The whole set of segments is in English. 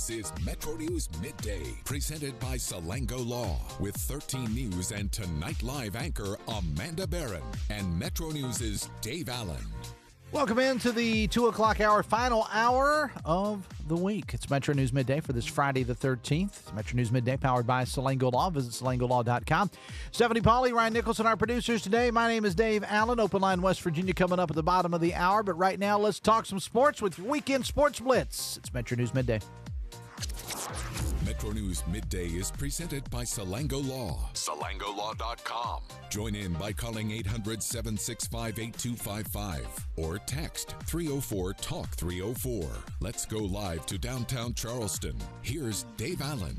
This is Metro News Midday, presented by Salango Law, with 13 News and Tonight Live anchor Amanda Barron and Metro News' Dave Allen. Welcome into the 2 o'clock hour, final hour of the week. It's Metro News Midday for this Friday the 13th. It's Metro News Midday powered by Salango Law. Visit salangolaw.com. Stephanie Pauly, Ryan Nicholson, our producers today. My name is Dave Allen. Open Line West Virginia coming up at the bottom of the hour. But right now, let's talk some sports with Weekend Sports Blitz. It's Metro News Midday. Metro News Midday is presented by Salango Law. SalangoLaw.com. Join in by calling 800-765-8255 or text 304-TALK-304. Let's go live to downtown Charleston. Here's Dave Allen.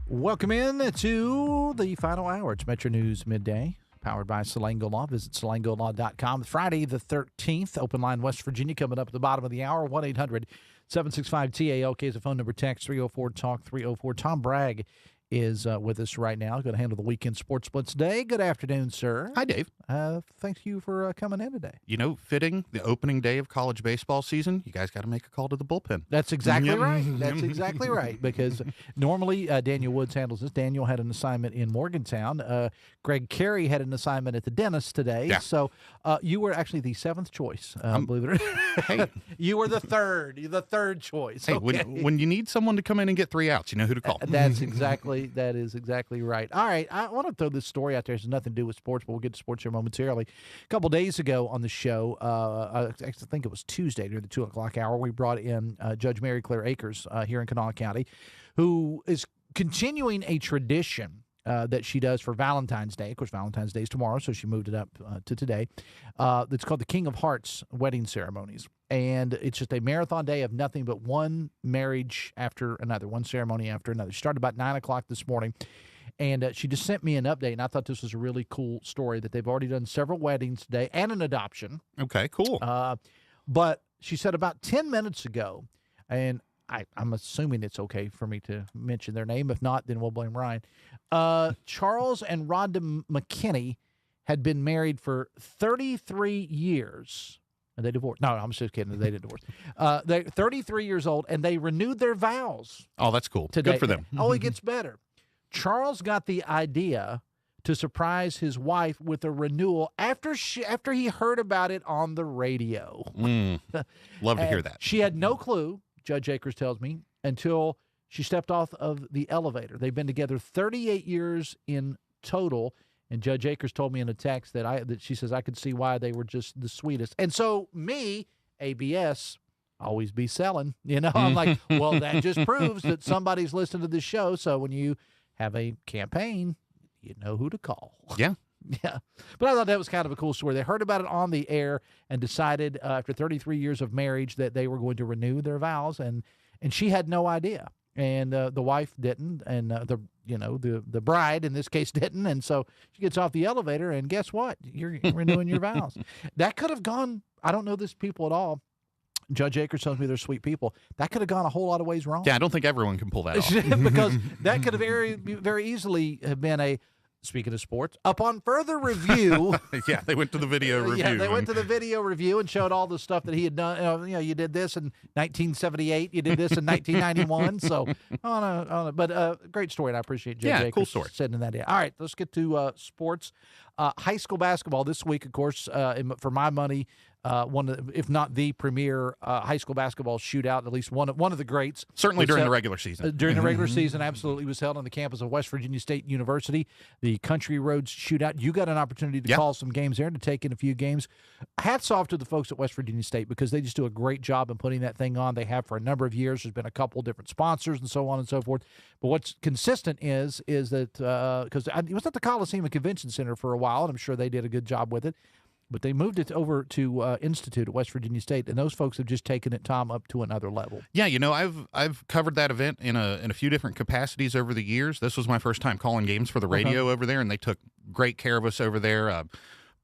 Welcome in to the final hour. It's Metro News Midday, powered by Salango Law. Visit salangolaw.com. Friday the 13th, Open Line West Virginia coming up at the bottom of the hour. 1-800-765-TALK is the phone number. Text 304-TALK-304. Tom Bragg is with us right now. Going to handle the Weekend Sports Blitz day. Good afternoon, sir. Hi, Dave. Thank you for coming in today. You know, fitting the opening day of college baseball season, you guys got to make a call to the bullpen. That's exactly right. That's exactly right, because normally Daniel Woods handles this. Daniel had an assignment in Morgantown. Greg Carey had an assignment at the dentist today. Yeah. So you were actually the seventh choice, believe it or not. Hey. You were the third. You're the third choice. Hey, okay. when you need someone to come in and get 3 outs, you know who to call. That is exactly right. All right, I want to throw this story out there. It has nothing to do with sports, but we'll get to sports here momentarily. A couple days ago on the show, I think it was Tuesday during the 2 o'clock hour, we brought in Judge Mary Claire Akers here in Kanawha County, who is continuing a tradition that she does for Valentine's Day. Of course, Valentine's Day is tomorrow, so she moved it up to today. It's called the King of Hearts wedding ceremonies. And it's just a marathon day of nothing but one marriage after another, one ceremony after another. She started about 9 o'clock this morning, and she just sent me an update, and I thought this was a really cool story that they've already done several weddings today and an adoption. Okay, cool. But she said about 10 minutes ago, and I'm assuming it's okay for me to mention their name. If not, then we'll blame Ryan. Charles and Rhonda McKinney had been married for 33 years. And they divorced. No, I'm just kidding. They didn't divorce. They're 33 years old, and they renewed their vows. Oh, that's cool. Today. Good for them. Oh, it gets better. Charles got the idea to surprise his wife with a renewal after he heard about it on the radio. Love to hear that. She had no clue, Judge Akers tells me, until she stepped off of the elevator. They've been together 38 years in total. And Judge Akers told me in a text that she says I could see why they were just the sweetest. And so me, ABS, always be selling. You know, I'm like, well, that just proves that somebody's listening to this show. So when you have a campaign, you know who to call. Yeah. Yeah. But I thought that was kind of a cool story. They heard about it on the air and decided after 33 years of marriage that they were going to renew their vows. And she had no idea. And the wife didn't, and the bride in this case didn't, and so she gets off the elevator, and guess what? You're renewing your vows. That could have gone. I don't know these people at all. Judge Akers tells me they're sweet people. That could have gone a whole lot of ways wrong. Yeah, I don't think everyone can pull that off. Because that could have very easily have been a. Speaking of sports, upon further review. Yeah, they went to the video review. Yeah, they went to the video review and showed all the stuff that he had done. You did this in 1978. You did this in 1991. So, but great story, and I appreciate Judge Akers cool story. sending that in. All right, let's get to sports. High school basketball this week, of course, for my money, one of, if not the premier high school basketball shootout, at least one of the greats. Certainly during the regular season. During the regular season, absolutely, was held on the campus of West Virginia State University, the Country Roads Shootout. You got an opportunity to call some games there and to take in a few games. Hats off to the folks at West Virginia State because they just do a great job in putting that thing on. They have for a number of years. There's been a couple different sponsors and so on and so forth. But what's consistent is that because it was at the Coliseum and Convention Center for a while, and I'm sure they did a good job with it. But they moved it over to Institute at West Virginia State, and those folks have just taken it, Tom, up to another level. Yeah, I've covered that event in a few different capacities over the years. This was my first time calling games for the radio over there, and they took great care of us over there.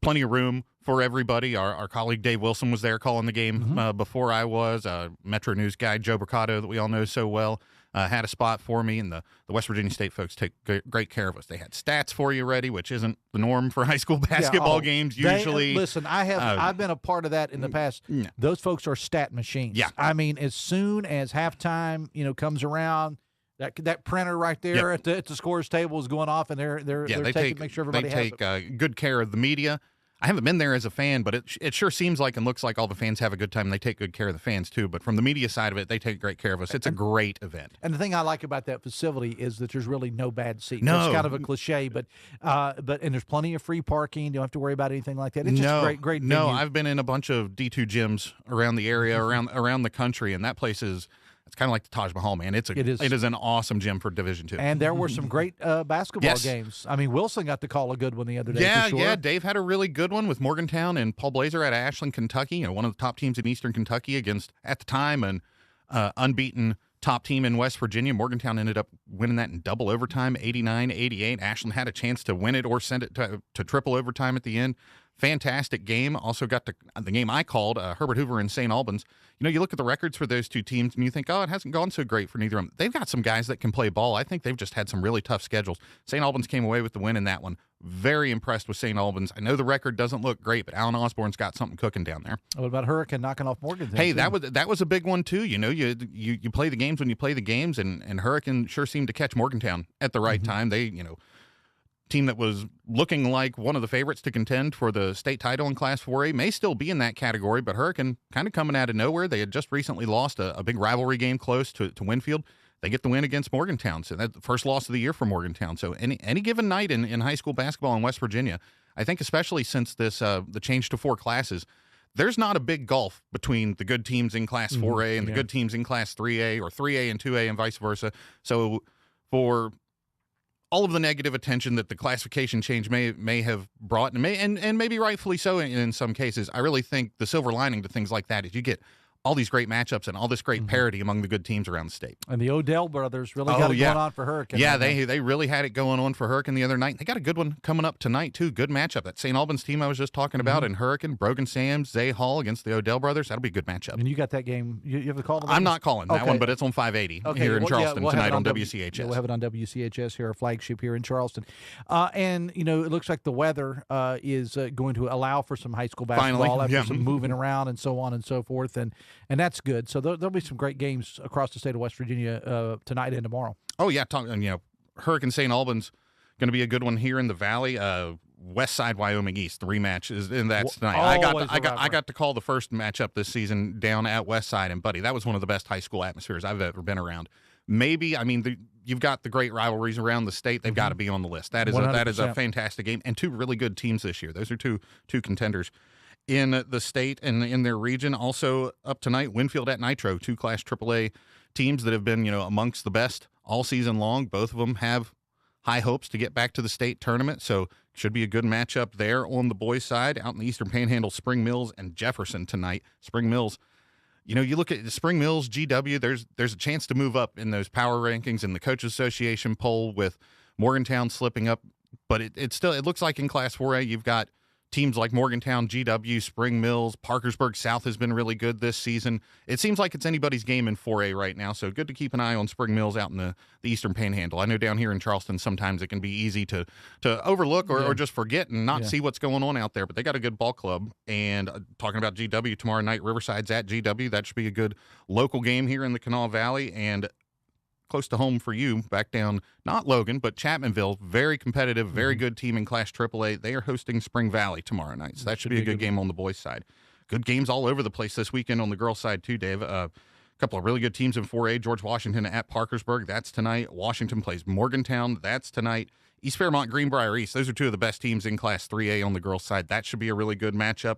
plenty of room for everybody. Our colleague Dave Wilson was there calling the game before I was. Metro News guy Joe Bricado, that we all know so well, had a spot for me, and the West Virginia State folks take great care of us. They had stats for you ready, which isn't the norm for high school basketball games usually. Listen, I've been a part of that in the past. Yeah. Those folks are stat machines. Yeah. I mean, as soon as halftime, comes around, that printer right there at the scores table is going off, and they're taking make sure everybody has it. They take good care of the media. I haven't been there as a fan, but it sure seems like and looks like all the fans have a good time, and they take good care of the fans too. But from the media side of it, they take great care of us. It's a great event. And the thing I like about that facility is that there's really no bad seats. No. It's kind of a cliche, but there's plenty of free parking. You don't have to worry about anything like that. It's just great. No, venue. I've been in a bunch of D2 gyms around the area, around the country, and that place is. It's kind of like the Taj Mahal, man. It is an awesome gym for Division II. And there were some great basketball games. I mean, Wilson got to call a good one the other day. Yeah, for sure. yeah. Dave had a really good one with Morgantown and Paul Blazer out of Ashland, Kentucky. One of the top teams in Eastern Kentucky against, at the time, an unbeaten top team in West Virginia. Morgantown ended up winning that in double overtime, 89-88. Ashland had a chance to win it or send it to triple overtime at the end. Fantastic game. Also got the game I called, Herbert Hoover and St. Albans. You look at the records for those two teams, and you think, it hasn't gone so great for neither of them. They've got some guys that can play ball. I think they've just had some really tough schedules. St. Albans came away with the win in that one. Very impressed with St. Albans. I know the record doesn't look great, but Alan Osborne's got something cooking down there. What about Hurricane knocking off Morgantown? Hey, that was a big one too. You play the games when you play the games, and Hurricane sure seemed to catch Morgantown at the right time. They, team that was looking like one of the favorites to contend for the state title in Class 4A may still be in that category, but Hurricane kind of coming out of nowhere. They had just recently lost a big rivalry game close to Winfield. They get the win against Morgantown, so that's the first loss of the year for Morgantown. So any given night in high school basketball in West Virginia, I think especially since this the change to 4 classes, there's not a big gulf between the good teams in Class 4A and the good teams in Class 3A or 3A and 2A and vice versa. So for all of the negative attention that the classification change may have brought, and maybe rightfully so in some cases, I really think the silver lining to things like that is you get all these great matchups and all this great parity among the good teams around the state. And the Odell brothers really got it going on for Hurricane. Yeah, they really had it going on for Hurricane the other night. They got a good one coming up tonight, too. Good matchup. That St. Albans team I was just talking about in Hurricane, Brogan Sam, Zay Hall against the Odell brothers. That'll be a good matchup. And you got that game. You have the call? I'm not calling that one, but it's on 580 here in Charleston tonight on WCHS. We'll have it on WCHS here, our flagship here in Charleston. And, it looks like the weather is going to allow for some high school basketball after some moving around and so on and so forth. And that's good. So there'll be some great games across the state of West Virginia tonight and tomorrow. Oh yeah, Hurricane St. Albans going to be a good one here in the Valley. West Side Wyoming East, the rematch and that's tonight. I got to call the first matchup this season down at West Side, and buddy, that was one of the best high school atmospheres I've ever been around. Maybe you've got the great rivalries around the state; they've got to be on the list. That is a fantastic game, and two really good teams this year. Those are two contenders in the state and in their region. Also up tonight, Winfield at Nitro, 2 Class AAA teams that have been, amongst the best all season long. Both of them have high hopes to get back to the state tournament, so should be a good matchup there on the boys' side. Out in the Eastern Panhandle, Spring Mills and Jefferson tonight. Spring Mills, you look at Spring Mills, GW, there's a chance to move up in those power rankings in the Coaches Association poll with Morgantown slipping up, but it looks like in Class 4A you've got teams like Morgantown, GW, Spring Mills, Parkersburg South has been really good this season. It seems like it's anybody's game in 4A right now, so good to keep an eye on Spring Mills out in the Eastern Panhandle. I know down here in Charleston sometimes it can be easy to overlook or just forget and not see what's going on out there, but they got a good ball club. And talking about GW, tomorrow night, Riverside's at GW. That should be a good local game here in the Kanawha Valley, and close to home for you, back down, not Logan, but Chapmanville. Very competitive, very good team in Class AAA. They are hosting Spring Valley tomorrow night, so that should be a good game on the boys' side. Good games all over the place this weekend on the girls' side, too, Dave. A couple of really good teams in 4A. George Washington at Parkersburg, that's tonight. Washington plays Morgantown, that's tonight. East Fairmont, Greenbrier East, those are 2 of the best teams in Class 3A on the girls' side. That should be a really good matchup.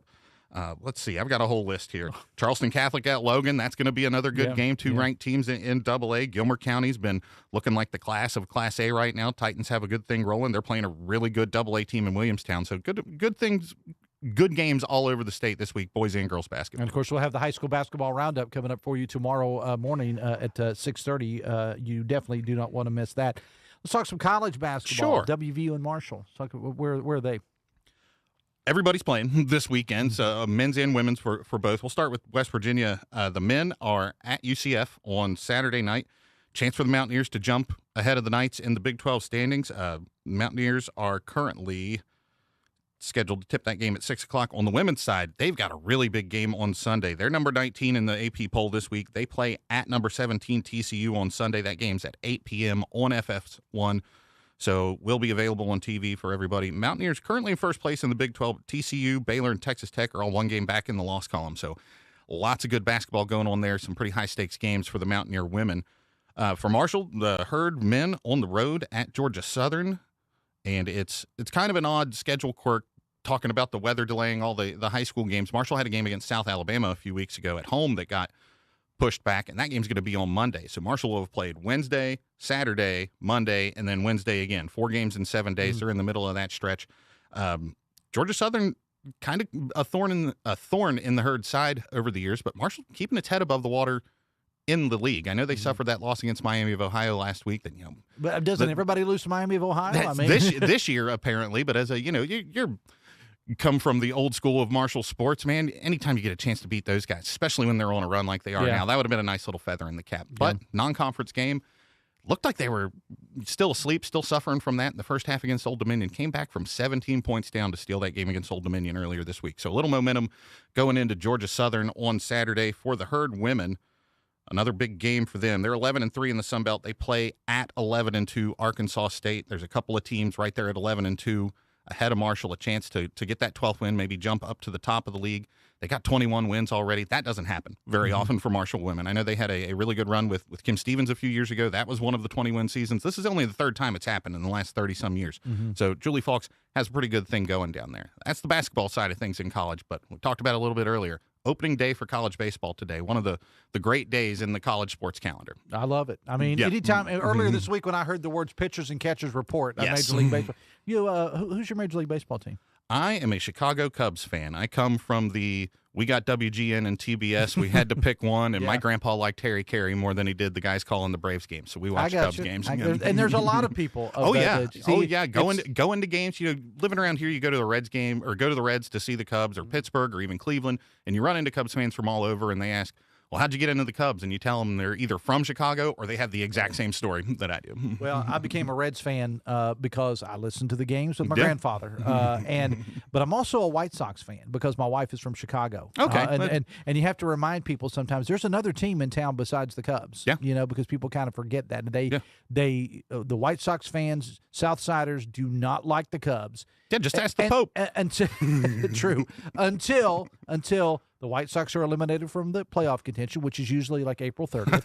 Let's see. I've got a whole list here. Charleston Catholic at Logan. That's going to be another good game. 2 ranked teams in AA. Gilmer County's been looking like the class of Class A right now. Titans have a good thing rolling. They're playing a really good AA team in Williamstown. So good things, good games all over the state this week, boys and girls basketball. And, of course, we'll have the high school basketball roundup coming up for you tomorrow morning at 6:30. You definitely do not want to miss that. Let's talk some college basketball. Sure. WVU and Marshall. Let's talk, where are they? Everybody's playing this weekend, so men's and women's for both. We'll start with West Virginia. The men are at UCF on Saturday night. Chance for the Mountaineers to jump ahead of the Knights in the Big 12 standings. Mountaineers are currently scheduled to tip that game at 6 o'clock. On the women's side, they've got a really big game on Sunday. They're number 19 in the AP poll this week. They play at number 17 TCU on Sunday. That game's at 8 p.m. on FS1. So will be available on TV for everybody. Mountaineers currently in first place in the Big 12. TCU, Baylor, and Texas Tech are all one game back in the loss column. So lots of good basketball going on there. Some pretty high-stakes games for the Mountaineer women. For Marshall, the Herd men on the road at Georgia Southern. And it's kind of an odd schedule quirk talking about the weather delaying all the high school games. Marshall had a game against South Alabama a few weeks ago at home that got pushed back, and that game's going to be on Monday. So Marshall will have played Wednesday, Saturday, Monday, and then Wednesday again. 4 games in 7 days. They're in the middle of that stretch. Georgia Southern, kind of a thorn in the Herd side over the years, but Marshall keeping its head above the water in the league. I know they suffered that loss against Miami of Ohio last week. That but doesn't everybody lose to Miami of Ohio? I mean, this year apparently. But as a you're come from the old school of Marshall sports, man. Anytime you get a chance to beat those guys, especially when they're on a run like they are now, that would have been a nice little feather in the cap. But non-conference game, looked like they were still asleep, still suffering from that in the first half against Old Dominion. Came back from 17 points down to steal that game against Old Dominion earlier this week. So a little momentum going into Georgia Southern on Saturday. For the Herd women, another big game for them. They're 11-3 in the Sun Belt. They play at 11-2 Arkansas State. There's a couple of teams right there at 11-2 ahead of Marshall, a chance to get that 12th win, maybe jump up to the top of the league. They got 21 wins already. That doesn't happen very often for Marshall women. I know they had a really good run with Kim Stevens a few years ago. That was one of the 20-win seasons. This is only the third time it's happened in the last 30-some years. So Julie Falks has a pretty good thing going down there. That's the basketball side of things in college, but we talked about it a little bit earlier. Opening day for college baseball today, one of the great days in the college sports calendar. I love it. I mean, anytime earlier this week when I heard the words pitchers and catchers report on Major League Baseball, who's your Major League Baseball team? I am a Chicago Cubs fan. I come from we got WGN and TBS. We had to pick one, and my grandpa liked Harry Carey more than he did the guys calling the Braves games. So we watched Cubs games. And there's a lot of people. Going to games. Living around here, you go to the Reds game or go to the Reds to see the Cubs or Pittsburgh or even Cleveland, and you run into Cubs fans from all over, and they ask, well, how'd you get into the Cubs? And you tell them they're either from Chicago or they have the exact same story that I do. Well, I became a Reds fan because I listened to the games with my grandfather, but I'm also a White Sox fan because my wife is from Chicago. Okay, and you have to remind people sometimes there's another team in town besides the Cubs. Yeah, because people kind of forget that the White Sox fans, Southsiders, do not like the Cubs. Yeah, just ask the Pope. True. Until the White Sox are eliminated from the playoff contention, which is usually like April 30th.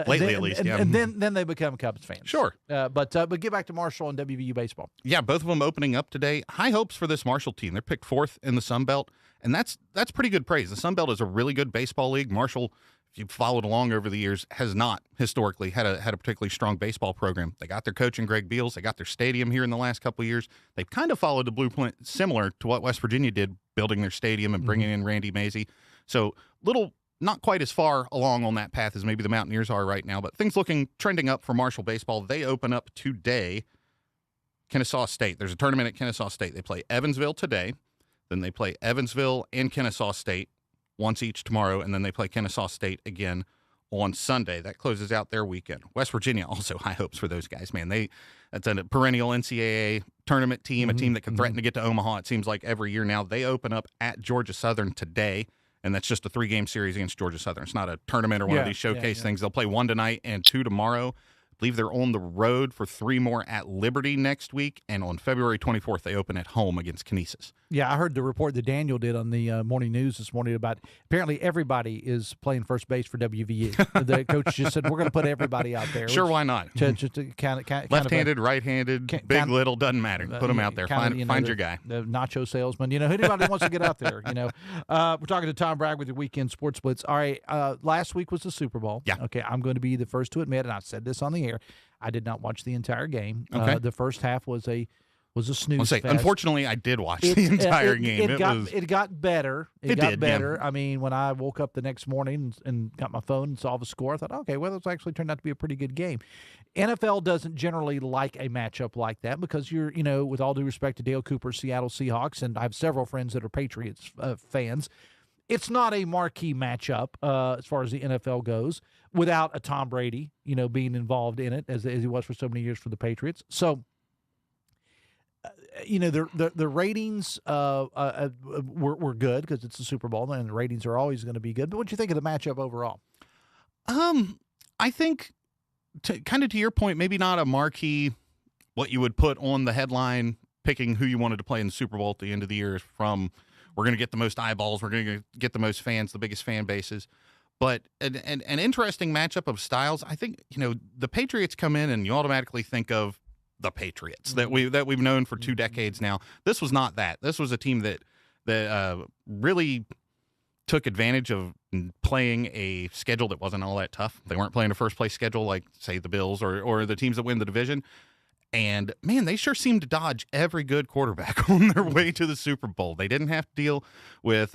Lately, at least, and then they become Cubs fans. Sure. But get back to Marshall and WVU baseball. Yeah, both of them opening up today. High hopes for this Marshall team. They're picked 4th in the Sun Belt, and that's pretty good praise. The Sun Belt is a really good baseball league. Marshall, if you've followed along over the years, has not historically had a particularly strong baseball program. They got their coach in Greg Beals. They got their stadium here in the last couple of years. They've kind of followed the blueprint similar to what West Virginia did, building their stadium and bringing in Randy Mazie. So not quite as far along on that path as maybe the Mountaineers are right now, but things trending up for Marshall baseball. They open up today, Kennesaw State. There's a tournament at Kennesaw State. They play Evansville today. Then they play Evansville and Kennesaw State once each tomorrow, and then they play Kennesaw State again on Sunday. That closes out their weekend. West Virginia, also high hopes for those guys, man. That's a perennial NCAA tournament team, a team that can threaten to get to Omaha, it seems like, every year now. They open up at Georgia Southern today, and that's just a 3-game series against Georgia Southern. It's not a tournament or one of these showcase things. They'll play 1 tonight and 2 tomorrow. I believe they're on the road for 3 more at Liberty next week, and on February 24th, they open at home against Kinesis. Yeah, I heard the report that Daniel did on the morning news this morning about apparently everybody is playing first base for WVU. The coach just said, we're going to put everybody out there. Sure, why not? Just to kind of left-handed, right-handed, big, little, doesn't matter. Put them out there. Find your guy. The nacho salesman. Anybody wants to get out there, We're talking to Tom Bragg with the Weekend Sports Blitz. All right, last week was the Super Bowl. Yeah. Okay, I'm going to be the first to admit, and I said this on the air, I did not watch the entire game. Okay. The first half was a was a snooze fest. Unfortunately, I did watch the entire game. It got better. It got better. Yeah. I mean, when I woke up the next morning and got my phone and saw the score, I thought, okay, well, it's actually turned out to be a pretty good game. NFL doesn't generally like a matchup like that because you're, with all due respect to Dale Cooper's Seattle Seahawks, and I have several friends that are Patriots fans, it's not a marquee matchup as far as the NFL goes without a Tom Brady, being involved in it as he was for so many years for the Patriots. So, the ratings were good because it's the Super Bowl and the ratings are always going to be good. But what do you think of the matchup overall? I think, kind of to your point, maybe not a marquee, what you would put on the headline, picking who you wanted to play in the Super Bowl at the end of the year from we're going to get the most eyeballs, we're going to get the most fans, the biggest fan bases. But an interesting matchup of styles. I think, the Patriots come in and you automatically think of the Patriots that we've known for 2 decades now. This was not that. This was a team that really took advantage of playing a schedule that wasn't all that tough. They weren't playing a first place schedule like, say, the Bills or the teams that win the division. And, man, they sure seemed to dodge every good quarterback on their way to the Super Bowl. They didn't have to deal with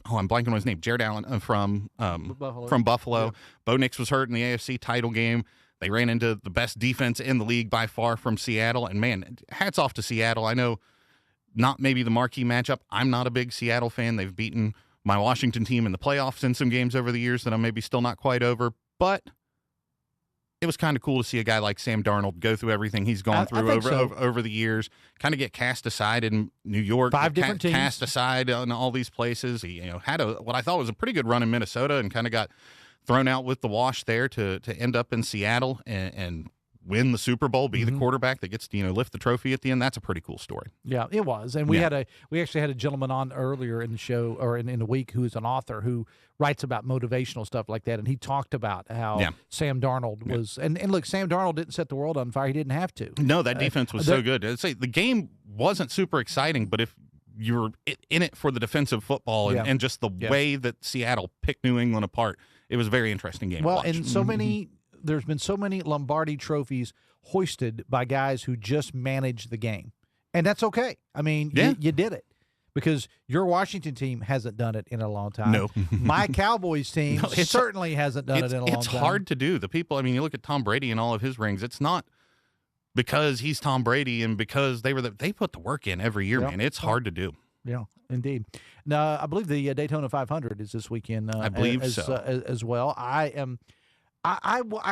I'm blanking on his name, Jared Allen from Buffalo. Yeah. Bo Nix was hurt in the AFC title game. They ran into the best defense in the league by far from Seattle. And, man, hats off to Seattle. I know not maybe the marquee matchup. I'm not a big Seattle fan. They've beaten my Washington team in the playoffs in some games over the years that I'm maybe still not quite over. But it was kind of cool to see a guy like Sam Darnold go through everything he's gone through over the years, kind of get cast aside in New York, 5 different teams, cast aside in all these places. He had what I thought was a pretty good run in Minnesota and kind of got thrown out with the wash there to end up in Seattle and win the Super Bowl, be the quarterback that gets to lift the trophy at the end. That's a pretty cool story. Yeah, it was. And we actually had a gentleman on earlier in the show or in the week who's an author who writes about motivational stuff like that, and he talked about how Sam Darnold was and look, Sam Darnold didn't set the world on fire. He didn't have to. No, that defense was so good. I'd say the game wasn't super exciting, but if you're in it for the defensive football and just the way that Seattle picked New England apart, it was a very interesting game to watch. And so many there's been so many Lombardi trophies hoisted by guys who just manage the game. And that's okay. I mean, you did it because your Washington team hasn't done it in a long time. No. My Cowboys team certainly hasn't done it in a long time. It's hard to do. The people, I mean, you look at Tom Brady and all of his rings, it's not because he's Tom Brady and because they put the work in every year, man. It's hard to do. Yeah, indeed. Now, I believe the Daytona 500 is this weekend. I believe as well. I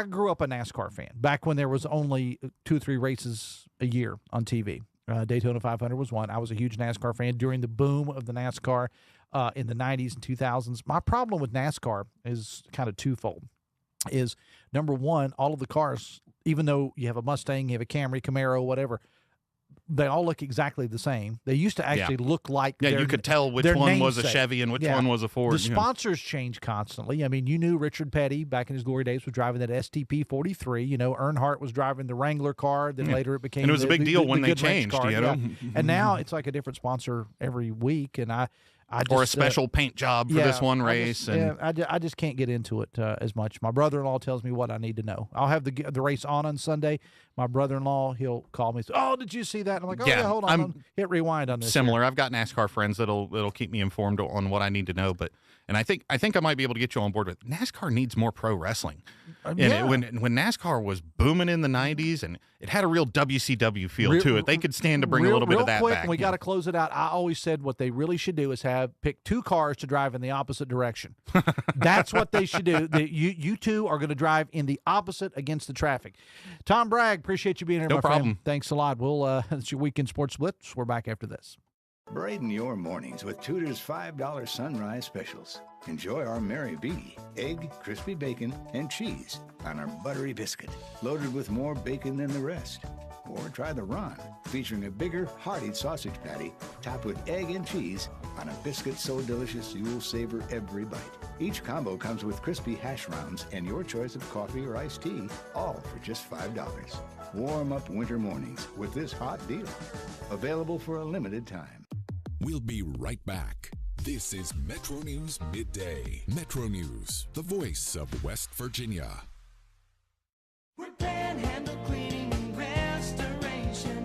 grew up a NASCAR fan back when there was only 2 or 3 races a year on TV. Daytona 500 was one. I was a huge NASCAR fan during the boom of the NASCAR in the 90s and 2000s. My problem with NASCAR is kind of twofold. Is number one, all of the cars, even though you have a Mustang, you have a Camry, Camaro, whatever, they all look exactly the same. They used to actually look like you could tell which one was a Chevy and which one was a Ford. The sponsors change constantly. I mean, you knew Richard Petty back in his glory days was driving that STP 43. Earnhardt was driving the Wrangler car. Then later it became and it was a big deal when they changed. And now it's like a different sponsor every week. And I or a special paint job for this one race. I just can't get into it as much. My brother-in-law tells me what I need to know. I'll have the race on Sunday. My brother-in-law, he'll call me and say, "Oh, did you see that?" And I'm like, hold on. Hit rewind on this. Similar. I've got NASCAR friends that'll keep me informed on what I need to know. And I think I might be able to get you on board with NASCAR needs more pro wrestling. When NASCAR was booming in the 90s and it had a real WCW feel to it, they could stand to bring a little bit of that quick, back. And we got to close it out. I always said what they really should do is pick 2 cars to drive in the opposite direction. That's what they should do. You two are going to drive in the opposite against the traffic. Tom Bragg, appreciate you being here, no my problem. friend. Thanks a lot. It's your Weekend Sports Blitz. We're back after this. Brighten your mornings with Tudor's $5 sunrise specials. Enjoy our Mary B, egg, crispy bacon, and cheese on our buttery biscuit, loaded with more bacon than the rest. Or try the Ron, featuring a bigger, hearty sausage patty topped with egg and cheese on a biscuit so delicious you'll savor every bite. Each combo comes with crispy hash browns and your choice of coffee or iced tea, all for just $5. Warm up winter mornings with this hot deal. Available for a limited time. We'll be right back. This is Metro News Midday. Metro News, the voice of West Virginia. We're Panhandle Cleaning and Restoration.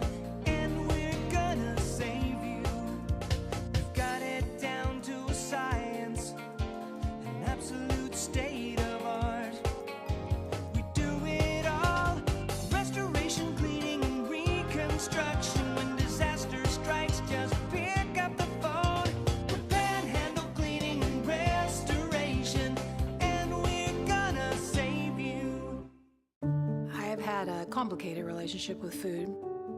had a complicated relationship with food.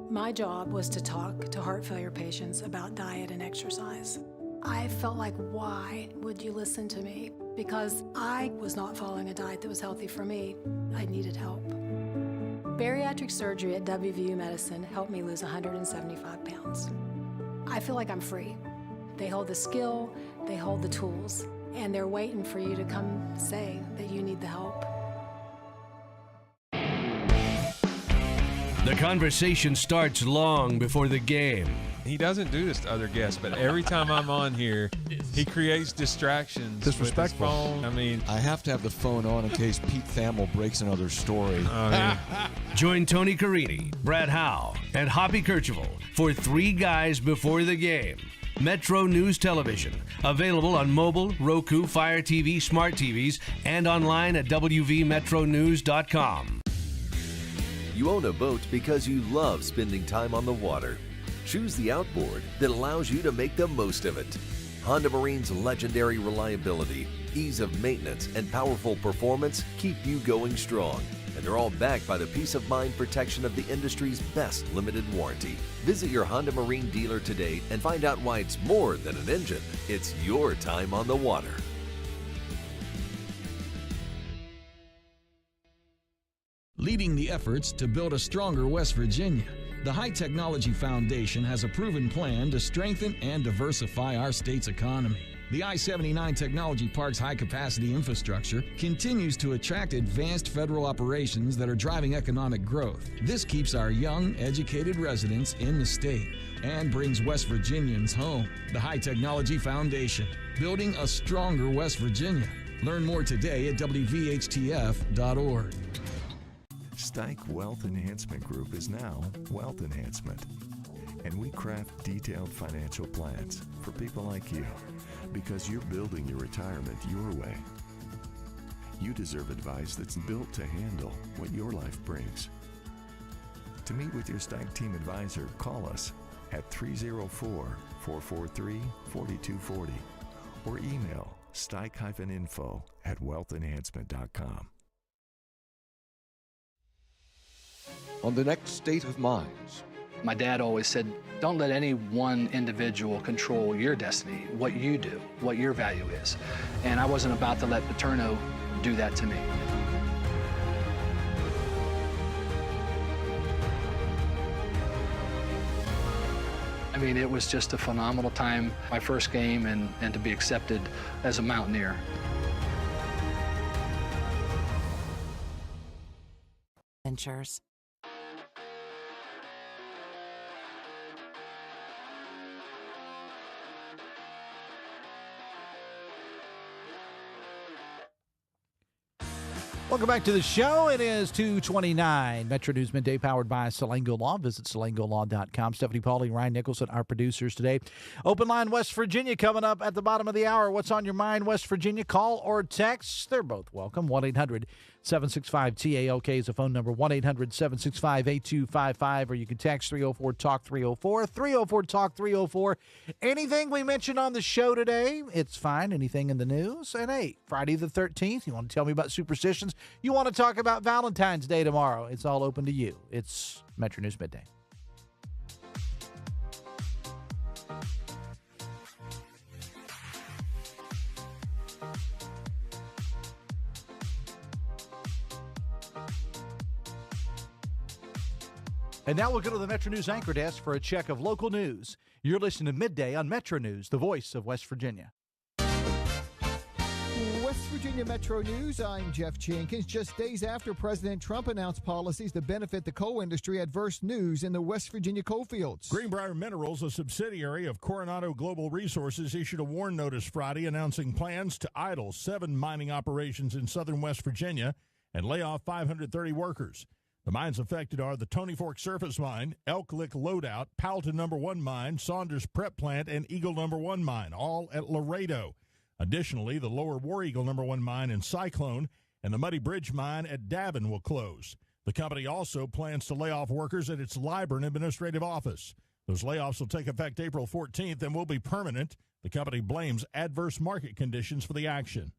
My job was to talk to heart failure patients about diet and exercise. I felt like, why would you listen to me? Because I was not following a diet that was healthy for me. I needed help. Bariatric surgery at WVU Medicine helped me lose 175 pounds. I feel like I'm free. They hold the skill, they hold the tools, and they're waiting for you to come say that you need the help. The conversation starts long before the game. He doesn't do this to other guests, but every time I'm on here, he creates distractions. Disrespectful. With his phone. I mean, I have to have the phone on in case Pete Thamel breaks another story. Join Tony Carini, Brad Howe, and Hoppy Kercheval for Three Guys Before the Game. Metro News Television, available on mobile, Roku, Fire TV, smart TVs, and online at wvmetronews.com. You own a boat because you love spending time on the water. Choose the outboard that allows you to make the most of it. Honda Marine's legendary reliability, ease of maintenance, and powerful performance keep you going strong. And they're all backed by the peace of mind protection of the industry's best limited warranty. Visit your Honda Marine dealer today and find out why it's more than an engine. It's your time on the water. Leading the efforts to build a stronger West Virginia, the High Technology Foundation has a proven plan to strengthen and diversify our state's economy. The I-79 Technology Park's high-capacity infrastructure continues to attract advanced federal operations that are driving economic growth. This keeps our young, educated residents in the state and brings West Virginians home. The High Technology Foundation, building a stronger West Virginia. Learn more today at WVHTF.org. Stike Wealth Enhancement Group is now Wealth Enhancement, and we craft detailed financial plans for people like you because you're building your retirement your way. You deserve advice that's built to handle what your life brings. To meet with your Stike team advisor, call us at 304-443-4240 or email stike-info@wealthenhancement.com. On the next State of Minds. My dad always said, don't let any one individual control your destiny, what you do, what your value is. And I wasn't about to let Paterno do that to me. I mean, it was just a phenomenal time, my first game, and to be accepted as a Mountaineer. Ventures. Welcome back to the show. It is 2:29. Metro News Midday powered by Salango Law. Visit salangolaw.com. Stephanie Pauly, Ryan Nicholson, our producers today. Open line West Virginia coming up at the bottom of the hour. What's on your mind, West Virginia? Call or text. They're both welcome. 1-800-765-TALK is the phone number. 1-800-765-8255. Or you can text 304-TALK-304. 304-TALK-304. Anything we mentioned on the show today, it's fine. Anything in the news. And hey, Friday the 13th, you want to tell me about superstitions? You want to talk about Valentine's Day tomorrow? It's all open to you. It's Metro News Midday. And now we'll go to the Metro News anchor desk for a check of local news. You're listening to Midday on Metro News, the voice of West Virginia. West Virginia Metro News, I'm Jeff Jenkins. Just days after President Trump announced policies to benefit the coal industry, adverse news in the West Virginia coal fields. Greenbrier Minerals, a subsidiary of Coronado Global Resources, issued a warn notice Friday announcing plans to idle 7 mining operations in southern West Virginia and lay off 530 workers. The mines affected are the Tony Fork Surface Mine, Elk Lick Loadout, Powelton No. 1 Mine, Saunders Prep Plant, and Eagle No. 1 Mine, all at Laredo. Additionally, the Lower War Eagle No. 1 Mine in Cyclone and the Muddy Bridge Mine at Davin will close. The company also plans to lay off workers at its Liburn administrative office. Those layoffs will take effect April 14th and will be permanent. The company blames adverse market conditions for the action.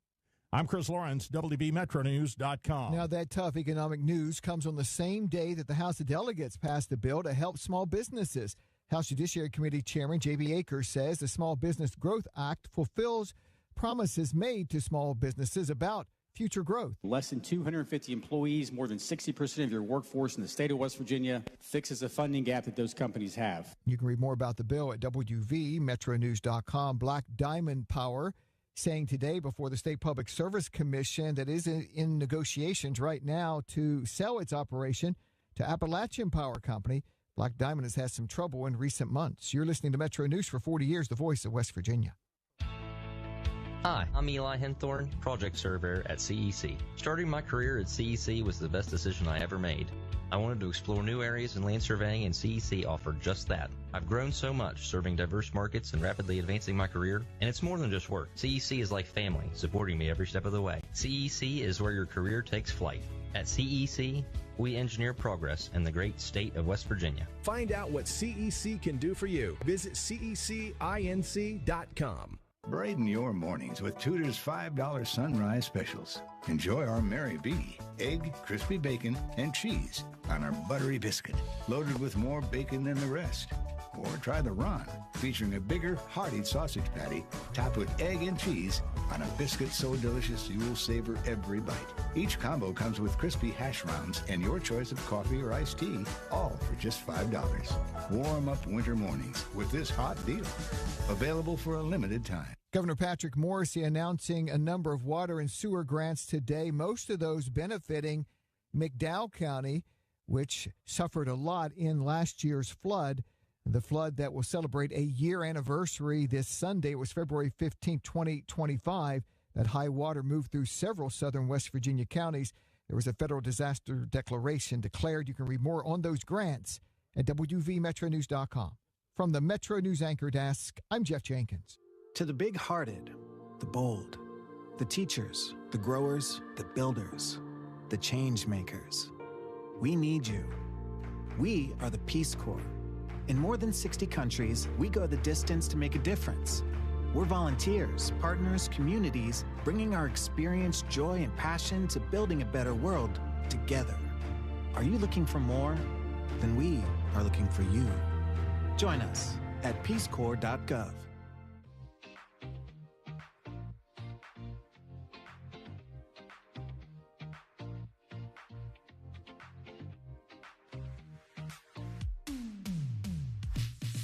I'm Chris Lawrence, WVMetroNews.com. Now, that tough economic news comes on the same day that the House of Delegates passed a bill to help small businesses. House Judiciary Committee Chairman J.B. Akers says the Small Business Growth Act fulfills promises made to small businesses about future growth. Less than 250 employees, more than 60% of your workforce in the state of West Virginia, fixes a funding gap that those companies have. You can read more about the bill at WVMetroNews.com. Black Diamond Power saying today before the State Public Service Commission that is in negotiations right now to sell its operation to Appalachian Power Company. Black Diamond has had some trouble in recent months. You're listening to Metro News for 40 years, the voice of West Virginia. Hi, I'm Eli Henthorne, project surveyor at CEC. Starting my career at CEC was the best decision I ever made. I wanted to explore new areas in land surveying, and CEC offered just that. I've grown so much serving diverse markets and rapidly advancing my career, and it's more than just work. CEC is like family, supporting me every step of the way. CEC is where your career takes flight. At CEC, we engineer progress in the great state of West Virginia. Find out what CEC can do for you. Visit CECinc.com. Brighten your mornings with Tudor's $5 sunrise specials. Enjoy our Mary B, egg, crispy bacon, and cheese on our buttery biscuit, loaded with more bacon than the rest. Or try the Ron, featuring a bigger, hearty sausage patty topped with egg and cheese on a biscuit so delicious you will savor every bite. Each combo comes with crispy hash browns and your choice of coffee or iced tea, all for just $5. Warm up winter mornings with this hot deal. Available for a limited time. Governor Patrick Morrisey announcing a number of water and sewer grants today, most of those benefiting McDowell County, which suffered a lot in last year's flood. The flood that will celebrate a year anniversary this Sunday. It was February 15, 2025. That high water moved through several southern West Virginia counties. There was a federal disaster declaration declared. You can read more on those grants at WVMetroNews.com. From the Metro News Anchor Desk, I'm Jeff Jenkins. To the big-hearted, the bold, the teachers, the growers, the builders, the change makers, we need you. We are the Peace Corps. In more than 60 countries, we go the distance to make a difference. We're volunteers, partners, communities, bringing our experience, joy, and passion to building a better world together. Are you looking for more? Then we are looking for you. Join us at peacecorps.gov.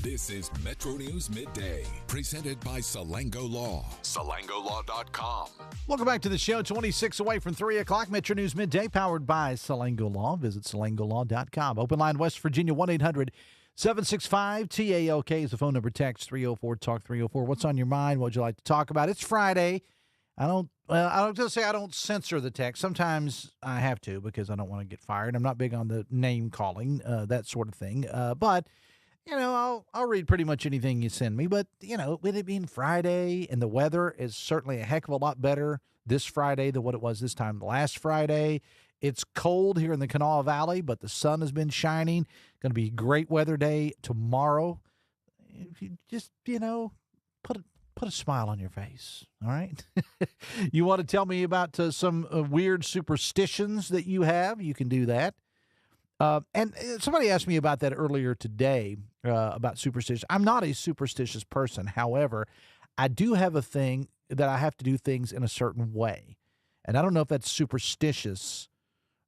This is Metro News Midday, presented by Salango Law. SalangoLaw.com. Welcome back to the show. 26 away from 3 o'clock. Metro News Midday, powered by Salango Law. Visit SalangoLaw.com. Open line West Virginia, 1-800-765-TALK is the phone number. Text 304-TALK 304. What's on your mind? What would you like to talk about? It's Friday. I don't censor the text. Sometimes I have to because I don't want to get fired. I'm not big on the name calling, that sort of thing. But I'll read pretty much anything you send me. But, with it being Friday and the weather is certainly a heck of a lot better this Friday than what it was this time last Friday. It's cold here in the Kanawha Valley, but the sun has been shining. Going to be a great weather day tomorrow. If you just, put a smile on your face, all right? You want to tell me about some weird superstitions that you have? You can do that. And somebody asked me about that earlier today, about superstition. I'm not a superstitious person. However, I do have a thing that I have to do things in a certain way. And I don't know if that's superstitious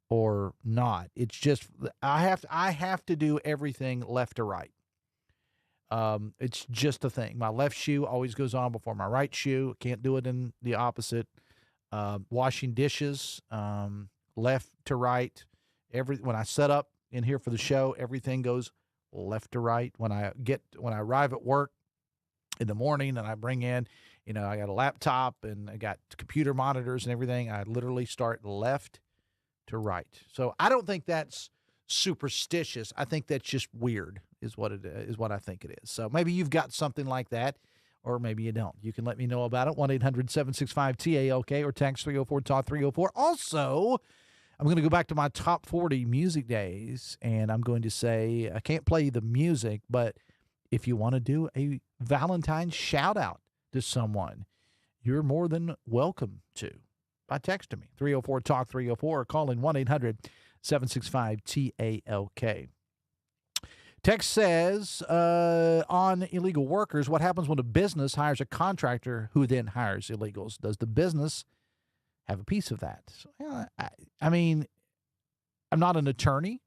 or not. It's just I have to do everything left to right. It's just a thing. My left shoe always goes on before my right shoe. Can't do it in the opposite. Washing dishes, left to right. When I set up in here for the show, everything goes left to right. When I arrive at work in the morning and I bring in, I got a laptop and I got computer monitors and everything, I literally start left to right. So I don't think that's superstitious. I think that's just weird is what I think it is. So maybe you've got something like that, or maybe you don't. You can let me know about it. 1-800-765-TALK or text 304-TALK 304. Also, I'm going to go back to my top 40 music days, and I'm going to say I can't play the music, but if you want to do a Valentine's shout-out to someone, you're more than welcome to. by texting me, 304-TALK-304, or calling 1-800-765-TALK. Text says, on illegal workers, what happens when a business hires a contractor who then hires illegals? Does the business have a piece of that? I mean, I'm not an attorney,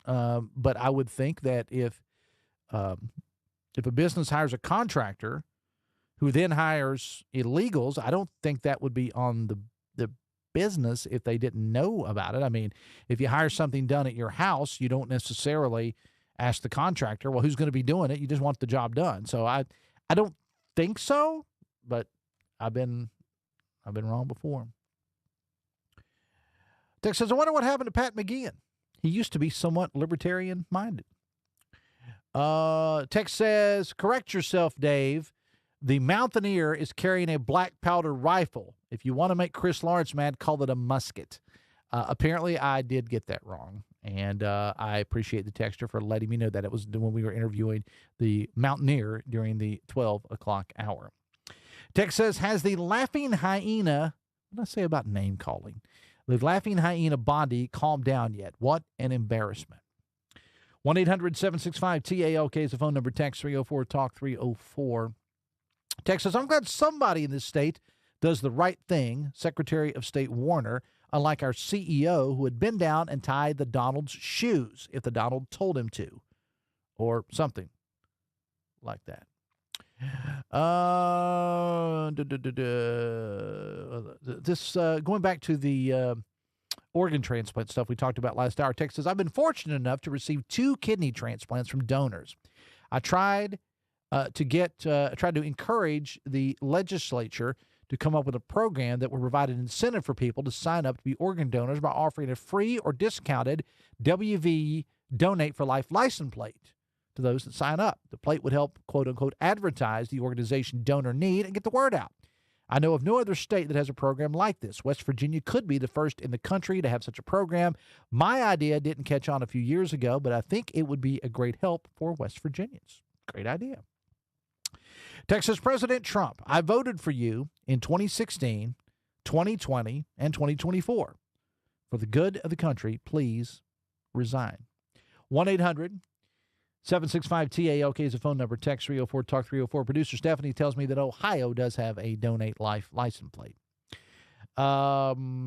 but I would think that if a business hires a contractor who then hires illegals, I don't think that would be on the business if they didn't know about it. I mean, if you hire something done at your house, you don't necessarily ask the contractor, well, who's going to be doing it? You just want the job done. So I don't think so, but I've been wrong before. Text says, I wonder what happened to Pat McGeehan. He used to be somewhat libertarian-minded. Text says, correct yourself, Dave. The Mountaineer is carrying a black powder rifle. If you want to make Chris Lawrence mad, call it a musket. Apparently, I did get that wrong, and I appreciate the texter for letting me know that. It was when we were interviewing the Mountaineer during the 12 o'clock hour. Text says, has the Laughing Hyena, what did I say about name calling? The Laughing Hyena Bondi calmed down yet? What an embarrassment. 1-800-765-TALK is the phone number. Text 304-TALK-304. Text says, I'm glad somebody in this state does the right thing. Secretary of State Warner, unlike our CEO who had been down and tied the Donald's shoes if the Donald told him to, or something like that. Going back to the organ transplant stuff we talked about last hour. Text says, I've been fortunate enough to receive 2 kidney transplants from donors. I tried to encourage the legislature to come up with a program that would provide an incentive for people to sign up to be organ donors by offering a free or discounted WVU Donate for Life license plate to those that sign up. The plate would help, quote-unquote, advertise the organization donor need and get the word out. I know of no other state that has a program like this. West Virginia could be the first in the country to have such a program. My idea didn't catch on a few years ago, but I think it would be a great help for West Virginians. Great idea. Texas President Trump, I voted for you in 2016, 2020, and 2024. For the good of the country, please resign. 1-800-765-TALK is the phone number. Text 304-TALK-304. Producer Stephanie tells me that Ohio does have a Donate Life license plate.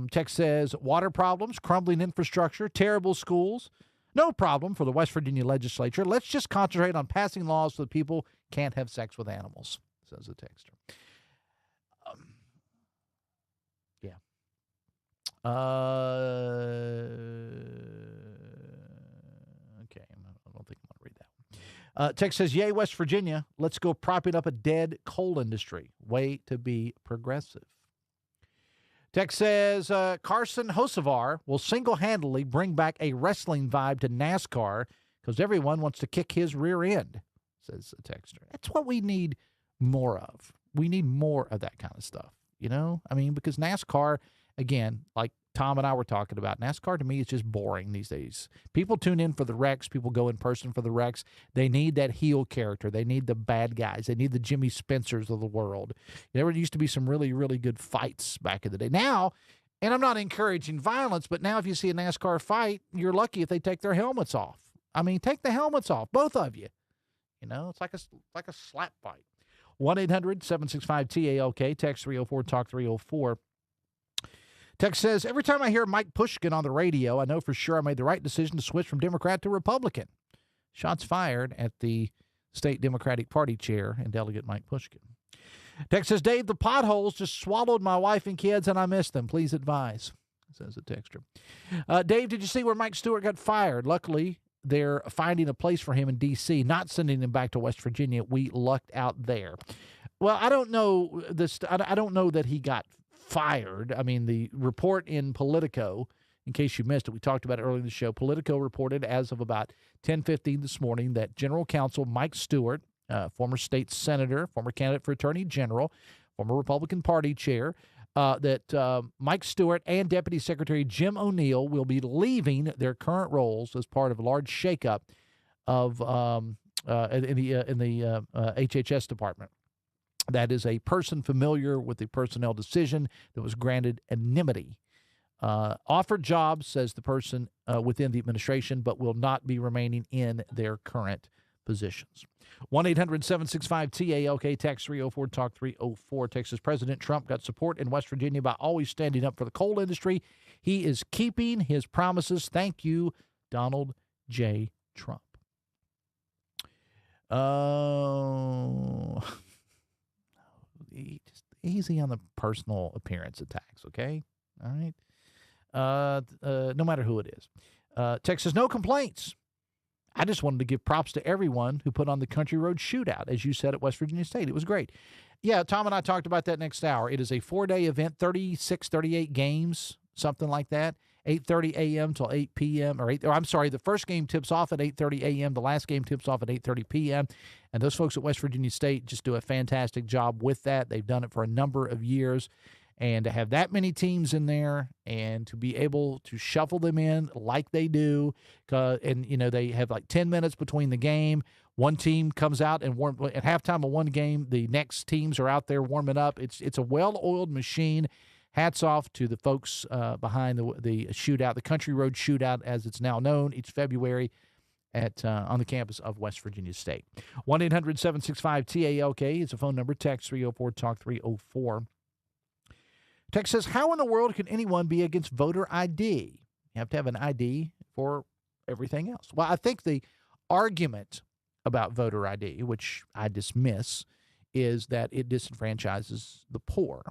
Text says, water problems, crumbling infrastructure, terrible schools. No problem for the West Virginia legislature. Let's just concentrate on passing laws so that people can't have sex with animals, says the texter. Yeah. Okay, I don't think I'm going to read that one. Text says, yay, West Virginia. Let's go propping up a dead coal industry. Way to be progressive. Text says, Carson Hocevar will single-handedly bring back a wrestling vibe to NASCAR because everyone wants to kick his rear end, says the texter. That's what we need more of. We need more of that kind of stuff, you know? I mean, because NASCAR, again, like Tom and I were talking about, NASCAR to me is just boring these days. People tune in for the wrecks. People go in person for the wrecks. They need that heel character. They need the bad guys. They need the Jimmy Spencers of the world. There used to be some really, really good fights back in the day. Now, and I'm not encouraging violence, but now if you see a NASCAR fight, you're lucky if they take their helmets off. I mean, take the helmets off, both of you. You know, it's like a slap fight. 1-800-765-TALK, text 304-TALK-304. Text says, every time I hear Mike Pushkin on the radio, I know for sure I made the right decision to switch from Democrat to Republican. Shots fired at the state Democratic Party chair and Delegate Mike Pushkin. Text says, Dave, the potholes just swallowed my wife and kids, and I miss them. Please advise, says the texter. Dave, did you see where Mike Stewart got fired? Luckily, they're finding a place for him in D.C., not sending him back to West Virginia. We lucked out there. Well, I don't know this. I don't know that he got fired. I mean, the report in Politico, in case you missed it, we talked about it earlier in the show. Politico reported as of about 10:15 this morning that General Counsel Mike Stewart, former state senator, former candidate for attorney general, former Republican Party chair, that Mike Stewart and Deputy Secretary Jim O'Neill will be leaving their current roles as part of a large shakeup of in the HHS department. That is a person familiar with the personnel decision that was granted anonymity. Offered jobs, says the person within the administration, but will not be remaining in their current positions. 1-800-765-TALK, text 304, talk 304. Texas President Trump got support in West Virginia by always standing up for the coal industry. He is keeping his promises. Thank you, Donald J. Trump. Just easy on the personal appearance attacks, okay? All right? No matter who it is. Texas, no complaints. I just wanted to give props to everyone who put on the Country Roads Shootout, as you said, at West Virginia State. It was great. Yeah, Tom and I talked about that next hour. It is a 4-day event, 36, 38 games, something like that. 8:30 a.m. till 8 p.m. The first game tips off at 8:30 a.m. The last game tips off at 8:30 p.m. And those folks at West Virginia State just do a fantastic job with that. They've done it for a number of years. And to have that many teams in there and to be able to shuffle them in like they do, and, they have like 10 minutes between the game. One team comes out and at halftime of one game, the next teams are out there warming up. It's a well-oiled machine. Hats off to the folks behind the shootout, the Country Roads Shootout, as it's now known, each February on the campus of West Virginia State. 1-800-765-TALK is the phone number. Text 304, talk 304. Text says, how in the world can anyone be against voter ID? You have to have an ID for everything else. Well, I think the argument about voter ID, which I dismiss, is that it disenfranchises the poor.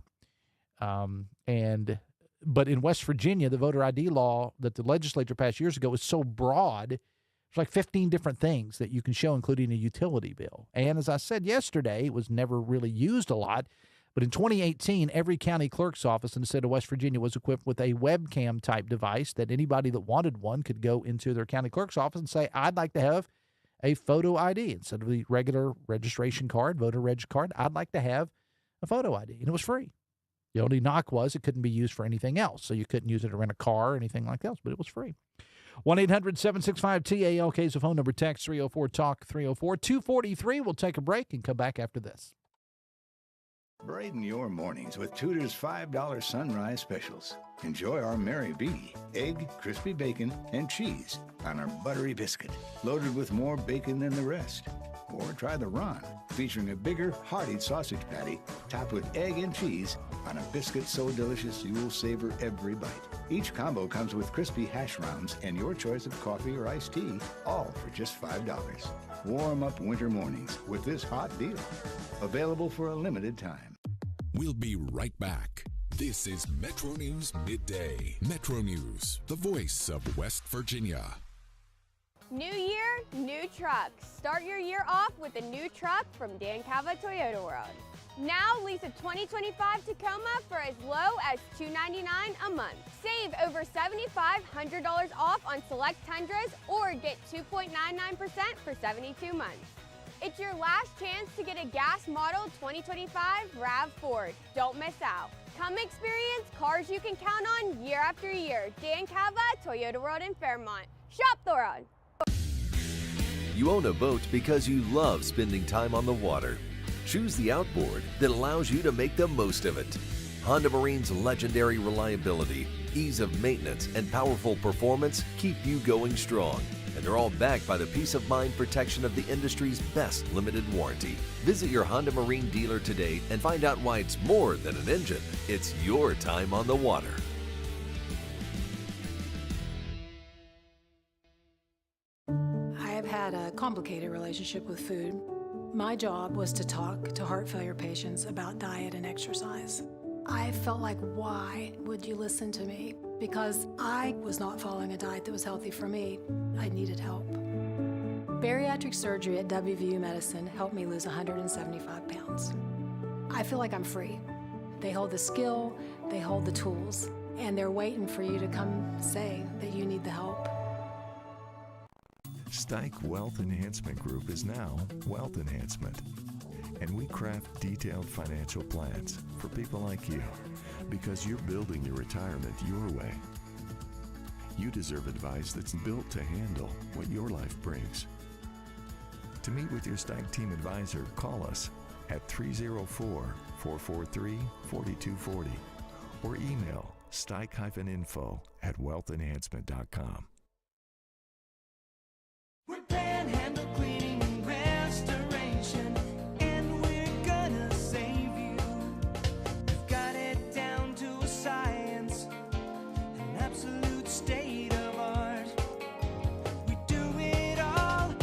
But in West Virginia, the voter ID law that the legislature passed years ago is so broad. It's like 15 different things that you can show, including a utility bill. And as I said yesterday, it was never really used a lot. But in 2018, every county clerk's office in the state of West Virginia was equipped with a webcam-type device that anybody that wanted one could go into their county clerk's office and say, I'd like to have a photo ID. Instead of the regular registration card, voter reg card, I'd like to have a photo ID. And it was free. The only knock was it couldn't be used for anything else. So you couldn't use it to rent a car or anything like that, but it was free. 1-800-765-TALK is the phone number. Text 304, talk 304. 2:43. We'll take a break and come back after this. Brighten your mornings with Tudor's $5 sunrise specials. Enjoy our Mary B, egg, crispy bacon, and cheese on our buttery biscuit, loaded with more bacon than the rest. Or try the Ron, featuring a bigger, hearty sausage patty topped with egg and cheese on a biscuit so delicious you will savor every bite. Each combo comes with crispy hash browns and your choice of coffee or iced tea, all for just $5. Warm up winter mornings with this hot deal. Available for a limited time. We'll be right back. This is Metro News Midday. Metro News, the voice of West Virginia. New year, new trucks. Start your year off with a new truck from Dan Calva Toyota World. Now lease a 2025 Tacoma for as low as $299 a month. Save over $7,500 off on select Tundras or get 2.99% for 72 months. It's your last chance to get a gas model 2025 RAV4. Don't miss out. Come experience cars you can count on year after year. Dan Calva, Toyota World in Fairmont. Shop the road. You own a boat because you love spending time on the water. Choose the outboard that allows you to make the most of it. Honda Marine's legendary reliability, ease of maintenance, and powerful performance keep you going strong. And they're all backed by the peace of mind protection of the industry's best limited warranty. Visit your Honda Marine dealer today and find out why it's more than an engine. It's your time on the water. I have had a complicated relationship with food. My job was to talk to heart failure patients about diet and exercise. I felt like, why would you listen to me? Because I was not following a diet that was healthy for me. I needed help. Bariatric surgery at WVU Medicine helped me lose 175 pounds. I feel like I'm free. They hold the skill, they hold the tools, and they're waiting for you to come say that you need the help. Stike Wealth Enhancement Group is now Wealth Enhancement. And we craft detailed financial plans for people like you because you're building your retirement your way. You deserve advice that's built to handle what your life brings. To meet with your Stike team advisor, call us at 304-443-4240 or email stike-info@wealthenhancement.com. We're Panhandle Cleaning and Restoration, and we're gonna save you. We've got it down to a science, an absolute state of art. We do it all,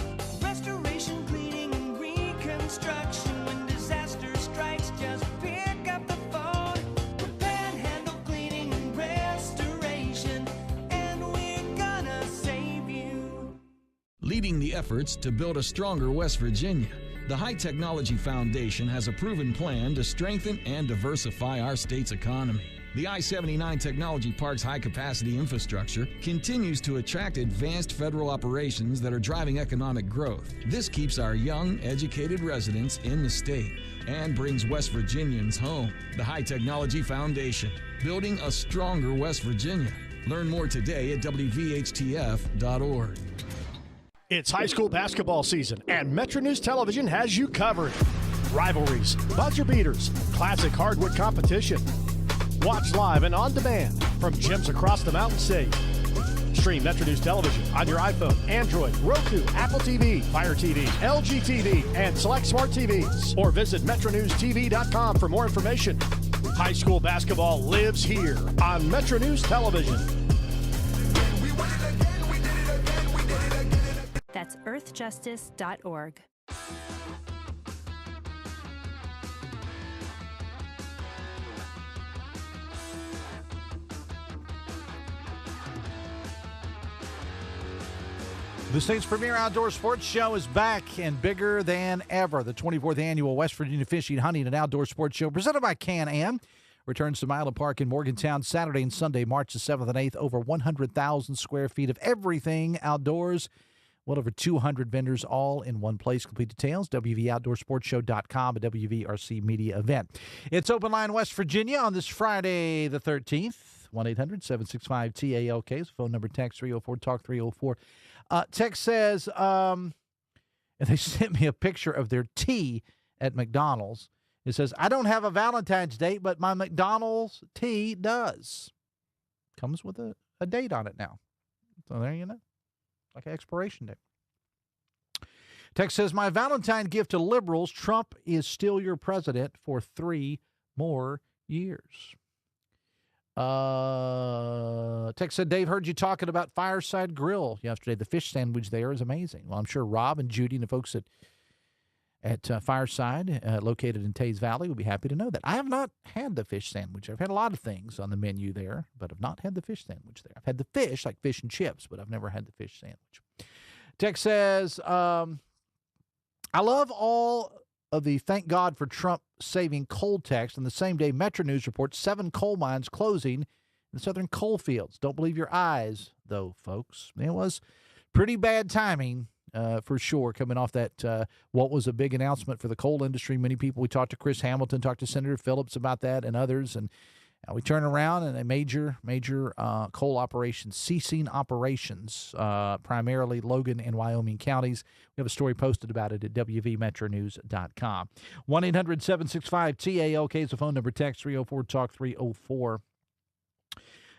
restoration, cleaning, and reconstruction. When disaster strikes, just pick up the phone. We're Panhandle Cleaning and Restoration, and we're gonna save you. Leading the efforts to build a stronger West Virginia, the High Technology Foundation has a proven plan to strengthen and diversify our state's economy. The I-79 Technology Park's high-capacity infrastructure continues to attract advanced federal operations that are driving economic growth. This keeps our young, educated residents in the state and brings West Virginians home. The High Technology Foundation, building a stronger West Virginia. Learn more today at WVHTF.org. It's high school basketball season, and Metro News Television has you covered. Rivalries, buzzer beaters, classic hardwood competition. Watch live and on demand from gyms across the Mountain State. Stream Metro News Television on your iPhone, Android, Roku, Apple TV, Fire TV, LG TV, and select smart TVs. Or visit MetroNewsTV.com for more information. High school basketball lives here on Metro News Television. That's earthjustice.org. The state's premier outdoor sports show is back and bigger than ever. The 24th annual West Virginia Fishing, Hunting, and Outdoor Sports Show, presented by Can-Am, returns to Milo Park in Morgantown Saturday and Sunday, March the 7th and 8th. Over 100,000 square feet of everything outdoors. Well over 200 vendors all in one place. Complete details, WVOutdoorsportsShow.com, a WVRC media event. It's Open Line West Virginia on this Friday the 13th. 1-800-765-TALK is the phone number. Text 304-TALK-304. Text says, and they sent me a picture of their tea at McDonald's. It says, I don't have a Valentine's date, but my McDonald's tea does. Comes with a date on it now. So there you know. Like an expiration date. Text says, my Valentine gift to liberals, Trump is still your president for 3 more years. Text said, Dave, heard you talking about Fireside Grill yesterday. The fish sandwich there is amazing. Well, I'm sure Rob and Judy and the folks at Fireside, located in Tays Valley, will be happy to know that. I have not had the fish sandwich. I've had a lot of things on the menu there, but I've not had the fish sandwich there. I've had the fish, like fish and chips, but I've never had the fish sandwich. Text says, I love all of the thank God for Trump saving coal text. On the same day, Metro News reports 7 coal mines closing in the southern coal fields. Don't believe your eyes, though, folks. It was pretty bad timing. For sure, coming off that, what was a big announcement for the coal industry. Many people, we talked to Chris Hamilton, talked to Senator Phillips about that and others, and we turn around and a major coal operations, ceasing operations, primarily Logan and Wyoming counties. We have a story posted about it at WVMetroNews.com. 1-800-765-TALK is the phone number. Text 304-TALK-304.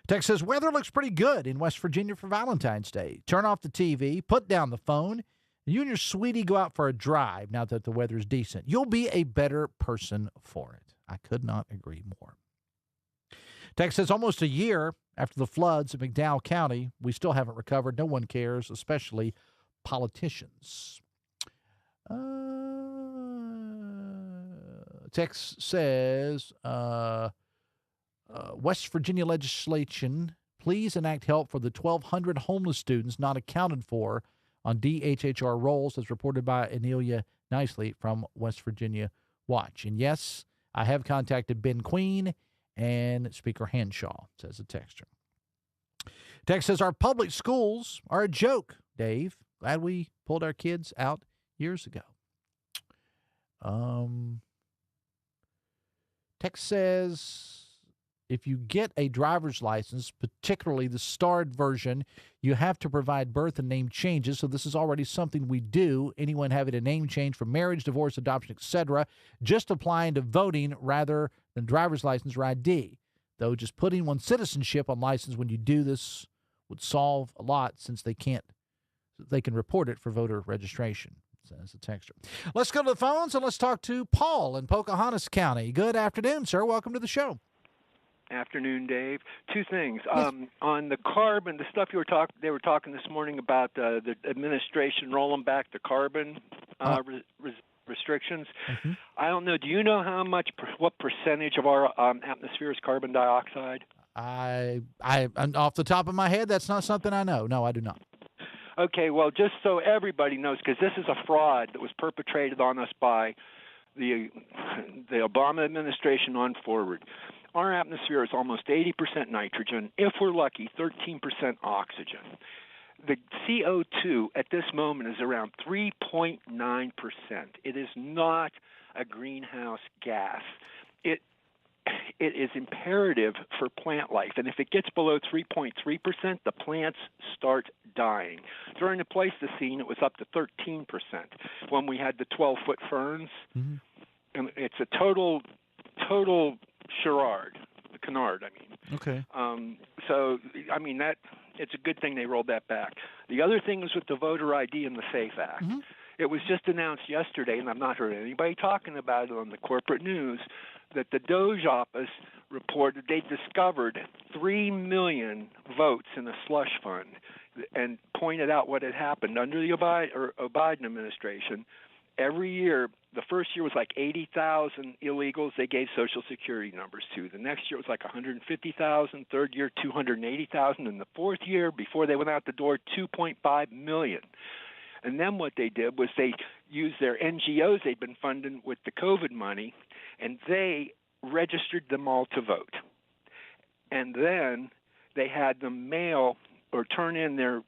Text says, weather looks pretty good in West Virginia for Valentine's Day. Turn off the TV, put down the phone, and you and your sweetie go out for a drive now that the weather's decent. You'll be a better person for it. I could not agree more. Text says, almost a year after the floods in McDowell County, we still haven't recovered. No one cares, especially politicians. Text says, West Virginia legislation, please enact help for the 1,200 homeless students not accounted for on DHHR rolls, as reported by Anelia Nicely from West Virginia Watch. And yes, I have contacted Ben Queen and Speaker Henshaw, says the texter. Text says, our public schools are a joke, Dave. Glad we pulled our kids out years ago. Text says, if you get a driver's license, particularly the starred version, you have to provide birth and name changes. So this is already something we do. Anyone having a name change for marriage, divorce, adoption, etc., just applying to voting rather than driver's license or ID. Though just putting one's citizenship on license when you do this would solve a lot, since they can report it for voter registration, says the texter. Let's go to the phones and let's talk to Paul in Pocahontas County. Good afternoon, sir. Welcome to the show. Afternoon, Dave. Two things. Yes. On the carbon, the stuff they were talking this morning about the administration rolling back the carbon restrictions. Mm-hmm. I don't know. Do you know what percentage of our atmosphere is carbon dioxide? I off the top of my head, that's not something I know. No, I do not. Okay, well, just so everybody knows, because this is a fraud that was perpetrated on us by the Obama administration on forward. Our atmosphere is almost 80% nitrogen. If we're lucky, 13% oxygen. The CO2 at this moment is around 3.9%. It is not a greenhouse gas. It is imperative for plant life, and if it gets below 3.3%, the plants start dying. During the Pleistocene, it was up to 13% when we had the 12-foot ferns. Mm-hmm. And it's a total canard, I mean. Okay. So, I mean, it's a good thing they rolled that back. The other thing is with the Voter ID and the SAFE Act. Mm-hmm. It was just announced yesterday, and I've not heard anybody talking about it on the corporate news, that the Doge office reported they discovered 3 million votes in a slush fund and pointed out what had happened under the Biden administration. Every year, the first year was like 80,000 illegals they gave Social Security numbers to. The next year it was like 150,000, third year 280,000, and the fourth year, before they went out the door, 2.5 million. And then what they did was they used their NGOs they'd been funding with the COVID money, and they registered them all to vote. And then they had them mail or turn in their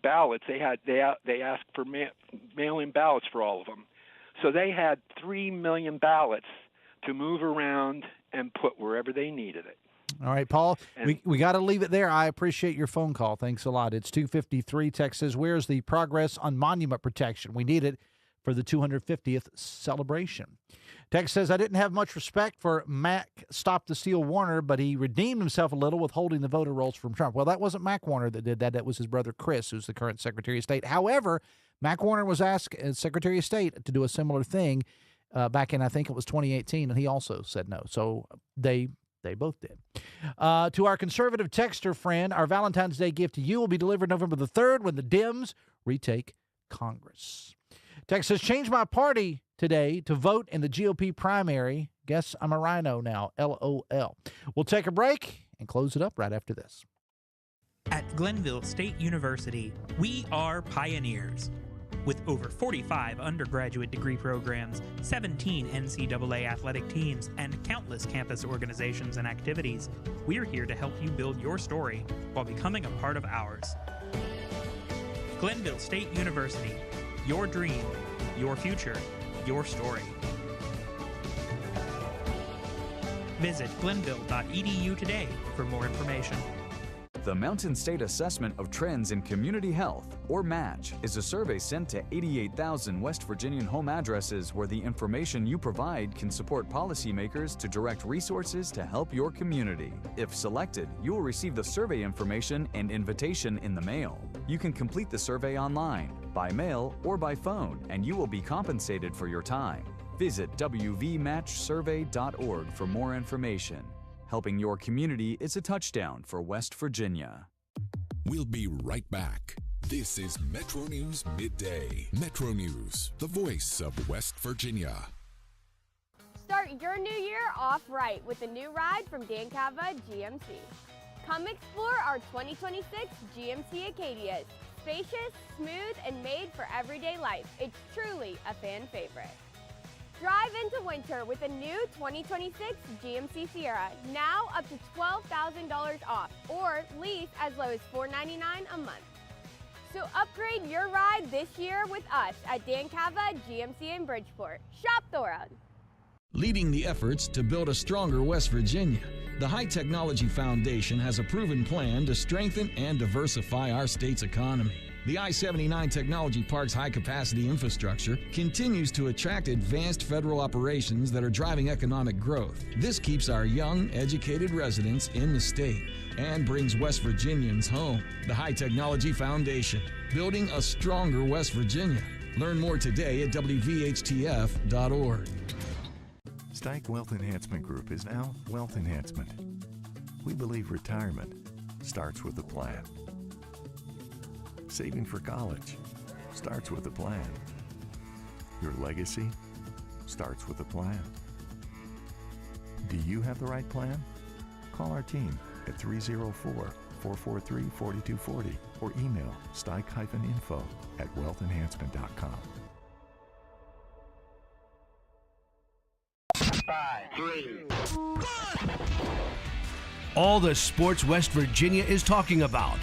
ballots. They asked for mail-in ballots for all of them. So they had 3 million ballots to move around and put wherever they needed it. All right, Paul, we got to leave it there. I appreciate your phone call. Thanks a lot. It's 2:53. Text says, where's the progress on monument protection? We need it for the 250th celebration. Text says, I didn't have much respect for Mac Stop the Steal Warner, but he redeemed himself a little with holding the voter rolls from Trump. Well, that wasn't Mac Warner that did that. That was his brother Chris, who's the current Secretary of State. However, Mac Warner was asked as Secretary of State to do a similar thing back in, I think it was 2018, and he also said no. So they both did. To our conservative texter friend, our Valentine's Day gift to you will be delivered November the 3rd when the Dems retake Congress. Text says, change my party today to vote in the GOP primary. Guess I'm a rhino now. LOL. We'll take a break and close it up right after this. At Glenville State University, we are pioneers. With over 45 undergraduate degree programs, 17 NCAA athletic teams, and countless campus organizations and activities, we're here to help you build your story while becoming a part of ours. Glenville State University. Your dream, your future, your story. Visit glenville.edu today for more information. The Mountain State Assessment of Trends in Community Health, or MATCH, is a survey sent to 88,000 West Virginian home addresses where the information you provide can support policymakers to direct resources to help your community. If selected, you will receive the survey information and invitation in the mail. You can complete the survey online, by mail, or by phone, and you will be compensated for your time. Visit wvmatchsurvey.org for more information. Helping your community is a touchdown for West Virginia. We'll be right back. This is Metro News Midday. Metro News, the voice of West Virginia. Start your new year off right with a new ride from Dan Cava GMC. Come explore our 2026 GMC Acadias. Spacious, smooth, and made for everyday life. It's truly a fan favorite. Drive into winter with a new 2026 GMC Sierra, now up to $12,000 off, or lease as low as $499 a month. So upgrade your ride this year with us at Dan Cava GMC in Bridgeport. Shop the world. Leading the efforts to build a stronger West Virginia, the High Technology Foundation has a proven plan to strengthen and diversify our state's economy. The I-79 Technology Park's high-capacity infrastructure continues to attract advanced federal operations that are driving economic growth. This keeps our young, educated residents in the state and brings West Virginians home. The High Technology Foundation, building a stronger West Virginia. Learn more today at WVHTF.org. Stike Wealth Enhancement Group is now Wealth Enhancement. We believe retirement starts with a plan. Saving for college starts with a plan. Your legacy starts with a plan. Do you have the right plan? Call our team at 304-443-4240 or email stike-info@wealthenhancement.com. 5, 3, 1. All the sports West Virginia is talking about.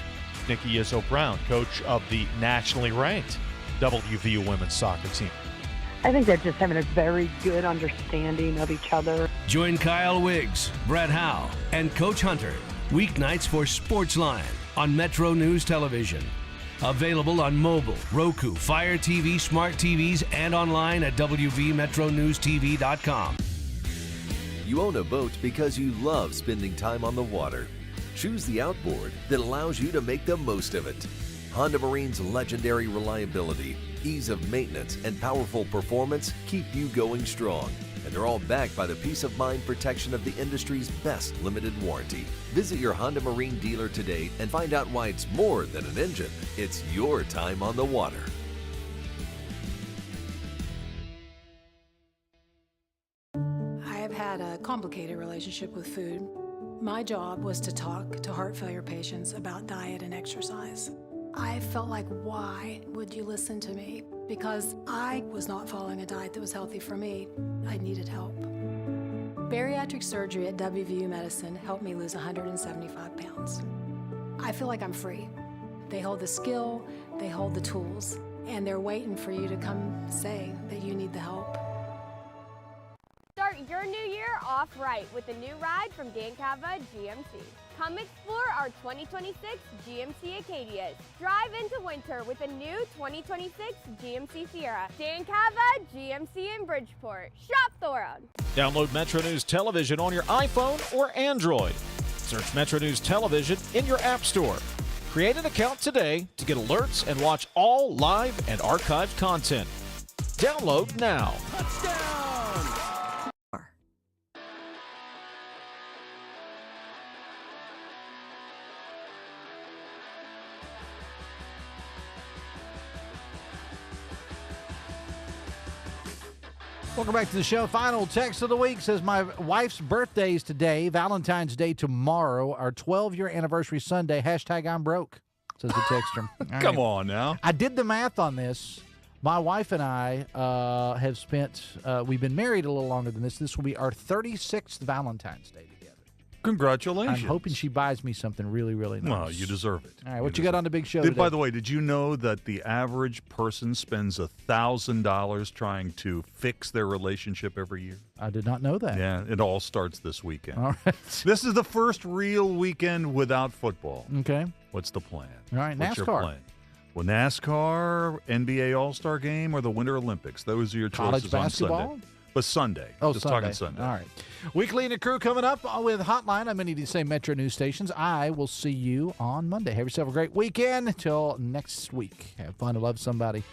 Nikki Izzo-Brown, coach of the nationally ranked WVU women's soccer team. I think they're just having a very good understanding of each other. Join Kyle Wiggs, Brett Howe, and Coach Hunter weeknights for Sportsline on Metro News Television. Available on mobile, Roku, Fire TV, smart TVs, and online at WVMetroNewsTV.com. You own a boat because you love spending time on the water. Choose the outboard that allows you to make the most of it. Honda Marine's legendary reliability, ease of maintenance, and powerful performance keep you going strong. And they're all backed by the peace of mind protection of the industry's best limited warranty. Visit your Honda Marine dealer today and find out why it's more than an engine. It's your time on the water. I have had a complicated relationship with food. My job was to talk to heart failure patients about diet and exercise. I felt like, why would you listen to me? Because I was not following a diet that was healthy for me. I needed help. Bariatric surgery at WVU Medicine helped me lose 175 pounds. I feel like I'm free. They hold the skill, they hold the tools, and they're waiting for you to come say that you need the help. Start your new year off right with a new ride from Dan Cava GMC. Come explore our 2026 GMC Acadias. Drive into winter with a new 2026 GMC Sierra. Dan Cava GMC in Bridgeport. Shop Thorold. Download Metro News Television on your iPhone or Android. Search Metro News Television in your app store. Create an account today to get alerts and watch all live and archived content. Download now. Touchdown! Welcome back to the show. Final text of the week says, my wife's birthday is today, Valentine's Day tomorrow, our 12-year anniversary Sunday, hashtag I'm broke, says the texter. Come on now. I did the math on this. My wife and I have spent, we've been married a little longer than this. This will be our 36th Valentine's Day together. Congratulations. I'm hoping she buys me something really, really nice. Well, you deserve it. All right, what you got on the big show today? By the way, did you know that the average person spends $1,000 trying to fix their relationship every year? I did not know that. Yeah, it all starts this weekend. All right. This is the first real weekend without football. Okay. What's the plan? All right, What's NASCAR. your plan? Well, NASCAR, NBA All-Star Game, or the Winter Olympics. Those are your College choices basketball? on Sunday. But Sunday. Oh, Just Sunday. talking Sunday. All right. Weekly in the Crew coming up with Hotline. I'm many of the same Metro News stations. I will see you on Monday. Have yourself a great weekend. Until next week. Have fun and love somebody.